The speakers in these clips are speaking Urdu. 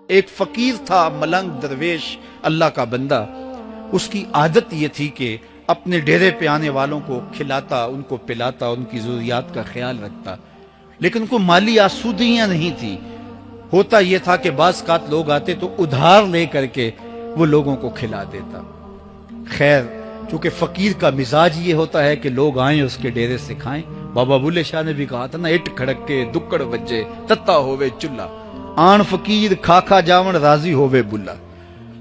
ایک فقیر تھا، ملنگ درویش، اللہ کا بندہ. اس کی عادت یہ تھی کہ اپنے ڈیرے پہ آنے والوں کو کھلاتا، ان کو پلاتا، ان کی ضروریات کا خیال رکھتا، لیکن کو مالی آسودگیاں نہیں تھی. ہوتا یہ تھا کہ بعض اوقات لوگ آتے تو ادھار لے کر کے وہ لوگوں کو کھلا دیتا. خیر، چونکہ فقیر کا مزاج یہ ہوتا ہے کہ لوگ آئیں اس کے ڈیرے سے کھائیں. بابا بلے شاہ نے بھی کہا تھا نا، اٹ کھڑک کے دکڑ بجے تتا ہووے چلا، آن فقیر کھا کھا جاون راضی ہووے بلا.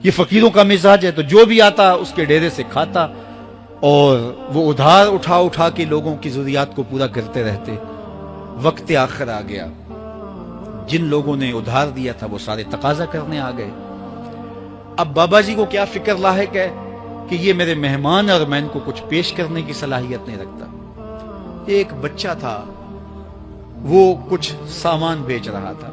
یہ فقیروں کا مزاج ہے. تو جو بھی آتا اس کے ڈیرے سے کھاتا اور وہ ادھار اٹھا اٹھا کے لوگوں کی ضروریات کو پورا کرتے رہتے. وقت آخر آ گیا، جن لوگوں نے ادھار دیا تھا وہ سارے تقاضا کرنے آ گئے. اب بابا جی کو کیا فکر لاحق ہے کہ یہ میرے مہمان اور میں ان کو کچھ پیش کرنے کی صلاحیت نہیں رکھتا. ایک بچہ تھا، وہ کچھ سامان بیچ رہا تھا،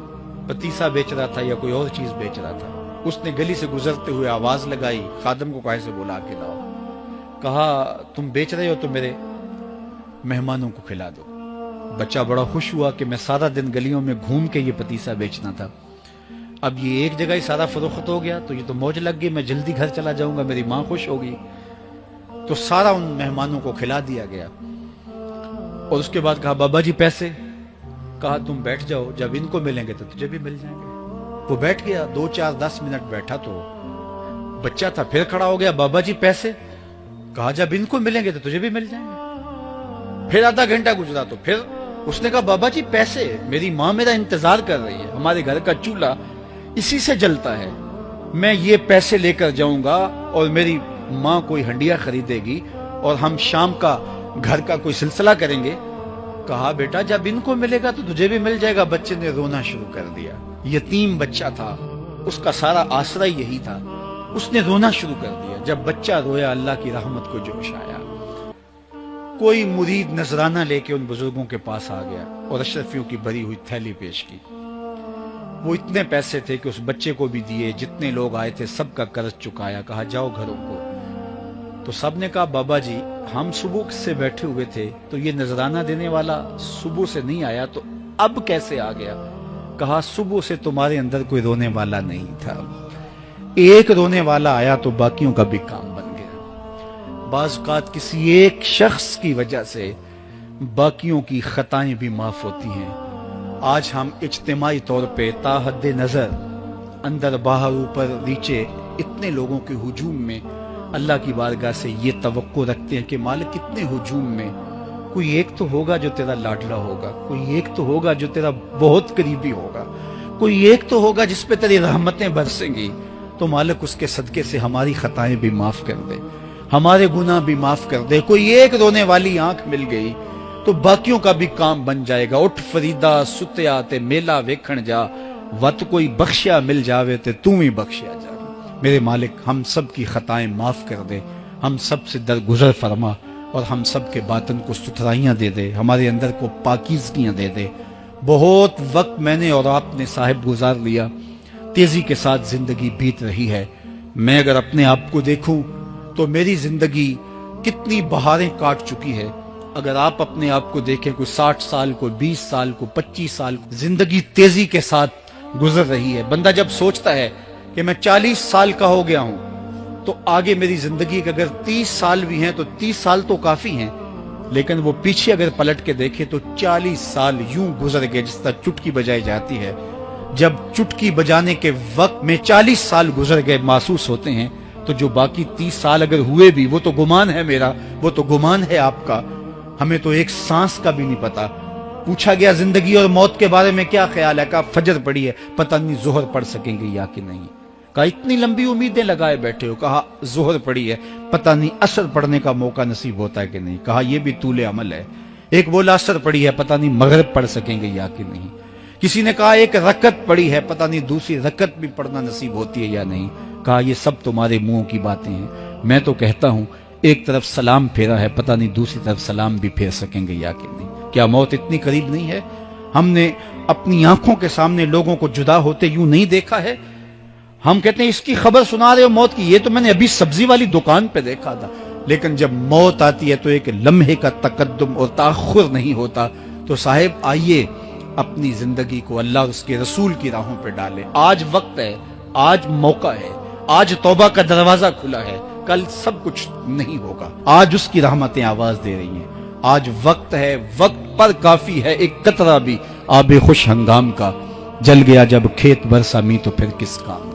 پتیسا بیچ رہا تھا یا کوئی اور چیز بیچ رہا تھا. اس نے گلی سے گزرتے ہوئے آواز لگائی، خادم کو کہا سے بلا کے لاؤ. کہا تم بیچ رہے ہو تو میرے مہمانوں کو کھلا دو. بچہ بڑا خوش ہوا کہ میں سارا دن گلیوں میں گھوم کے یہ پتیسا بیچنا تھا، اب یہ ایک جگہ ہی سارا فروخت ہو گیا تو یہ تو موج لگ گئی، میں جلدی گھر چلا جاؤں گا، میری ماں خوش ہوگی. تو سارا ان مہمانوں کو کھلا دیا گیا. اور اس کے بعد کہا بابا جی پیسے؟ کہا تم بیٹھ جاؤ، جب ان کو ملیں گے تو تجھے بھی مل جائیں گے. وہ بیٹھ گیا، 2 4 10 منٹ بیٹھا تو بچہ تھا، پھر کھڑا ہو گیا، بابا جی پیسے؟ کہا جب ان کو ملیں گے تو تجھے بھی مل جائیں گے. پھر آدھا گھنٹہ گزرا تو پھر اس نے کہا بابا جی پیسے؟ میری ماں میرا انتظار کر رہی ہے، ہمارے گھر کا چولہا اسی سے جلتا ہے، میں یہ پیسے لے کر جاؤں گا اور میری ماں کوئی ہنڈیا خریدے گی اور ہم شام کا گھر کا کوئی سلسلہ کریں گے. کہا بیٹا جب ان کو ملے گا تو تجھے بھی مل جائے گا. بچے نے رونا شروع کر دیا. یتیم بچہ تھا، اس کا سارا آسرا یہی تھا. اس نے رونا شروع کر دیا. جب بچہ رویا اللہ کی رحمت کو جوش آیا. کوئی مرید نذرانہ لے کے ان بزرگوں کے پاس آ گیا اور اشرفیوں کی بھری ہوئی تھیلی پیش کی. وہ اتنے پیسے تھے کہ اس بچے کو بھی دیے، جتنے لوگ آئے تھے سب کا قرض چکایا. کہا جاؤ گھروں کو. تو سب نے کہا بابا جی ہم صبح سے بیٹھے ہوئے تھے تو یہ نذرانہ دینے والا صبح سے نہیں آیا تو اب کیسے آ گیا؟ کہا صبح سے تمہارے اندر کوئی رونے والا نہیں تھا، ایک رونے والا آیا تو باقیوں کا بھی کام بن گیا. بعض اوقات کسی ایک شخص کی وجہ سے باقیوں کی خطائیں بھی معاف ہوتی ہیں. آج ہم اجتماعی طور پہ تا حد نظر اندر باہر اوپر نیچے اتنے لوگوں کے ہجوم میں اللہ کی بارگاہ سے یہ توقع رکھتے ہیں کہ مالک اتنے ہجوم میں کوئی ایک تو ہوگا جو تیرا لاڈلا ہوگا، کوئی ایک تو ہوگا جو تیرا بہت قریبی ہوگا، کوئی ایک تو ہوگا جس پہ تیری رحمتیں برسیں گی. تو مالک اس کے صدقے سے ہماری خطائیں بھی معاف کر دے، ہمارے گناہ بھی معاف کر دے. کوئی ایک رونے والی آنکھ مل گئی تو باقیوں کا بھی کام بن جائے گا. اٹھ فریدا ستیا تے میلہ ویکھن جا، وت کوئی بخشیا مل جاوے تے توں ہی بخشیا جا. میرے مالک ہم سب کی خطائیں معاف کر دے، ہم سب سے درگزر فرما اور ہم سب کے باطن کو ستھرائیاں دے دے، ہمارے اندر کو پاکیزگیاں دے دے. بہت وقت میں نے اور آپ نے صاحب گزار لیا، تیزی کے ساتھ زندگی بیت رہی ہے. میں اگر اپنے آپ کو دیکھوں تو میری زندگی کتنی بہاریں کاٹ چکی ہے. اگر آپ اپنے آپ کو دیکھیں، کوئی 60 سال کو 20 سال کو 25 سال کو زندگی تیزی کے ساتھ گزر رہی ہے. بندہ جب سوچتا ہے کہ میں 40 سال کا ہو گیا ہوں تو آگے میری زندگی کے اگر 30 سال بھی ہیں تو 30 سال تو کافی ہیں، لیکن وہ پیچھے اگر پلٹ کے دیکھے تو 40 سال یوں گزر گئے جس طرح چٹکی بجائی جاتی ہے. جب چٹکی بجانے کے وقت میں 40 سال گزر گئے محسوس ہوتے ہیں تو جو باقی 30 سال اگر ہوئے بھی وہ تو گمان ہے میرا، وہ تو گمان ہے آپ کا. ہمیں تو ایک سانس کا بھی نہیں پتا. پوچھا گیا زندگی اور موت کے بارے میں کیا خیال ہے؟ کہا فجر پڑی ہے، پتہ نہیں ظہر پڑھ سکیں گے یا کہ نہیں. کہا اتنی لمبی امیدیں لگائے بیٹھے ہو. کہا ظہر پڑی ہے، پتہ نہیں عصر پڑھنے کا موقع نصیب ہوتا ہے کہ نہیں. کہا یہ بھی طول عمل ہے. ایک بولا عصر پڑی ہے، پتہ نہیں مغرب پڑھ سکیں گے یا کہ نہیں. کسی نے کہا ایک رکعت پڑی ہے، پتہ نہیں دوسری رکعت بھی پڑھنا نصیب ہوتی ہے یا نہیں. کہا یہ سب تمہارے منہوں کی باتیں ہیں. میں تو کہتا ہوں ایک طرف سلام پھیرا ہے، پتہ نہیں دوسری طرف سلام بھی پھیر سکیں گے یا کہ نہیں. کیا موت اتنی قریب نہیں ہے؟ ہم نے اپنی آنکھوں کے سامنے لوگوں کو جدا ہوتے یوں نہیں دیکھا ہے. ہم کہتے ہیں اس کی خبر سنا رہے ہو موت کی، یہ تو میں نے ابھی سبزی والی دکان پہ دیکھا تھا. لیکن جب موت آتی ہے تو ایک لمحے کا تقدم اور تاخر نہیں ہوتا. تو صاحب آئیے اپنی زندگی کو اللہ اور اس کے رسول کی راہوں پہ ڈالے. آج وقت ہے, آج موقع ہے, آج توبہ کا دروازہ کھلا ہے, کل سب کچھ نہیں ہوگا. آج اس کی رحمتیں آواز دے رہی ہیں. آج وقت ہے, وقت پر کافی ہے ایک قطرہ بھی آب خوش ہنگام کا. جل گیا جب کھیت برسا می تو پھر کس کام.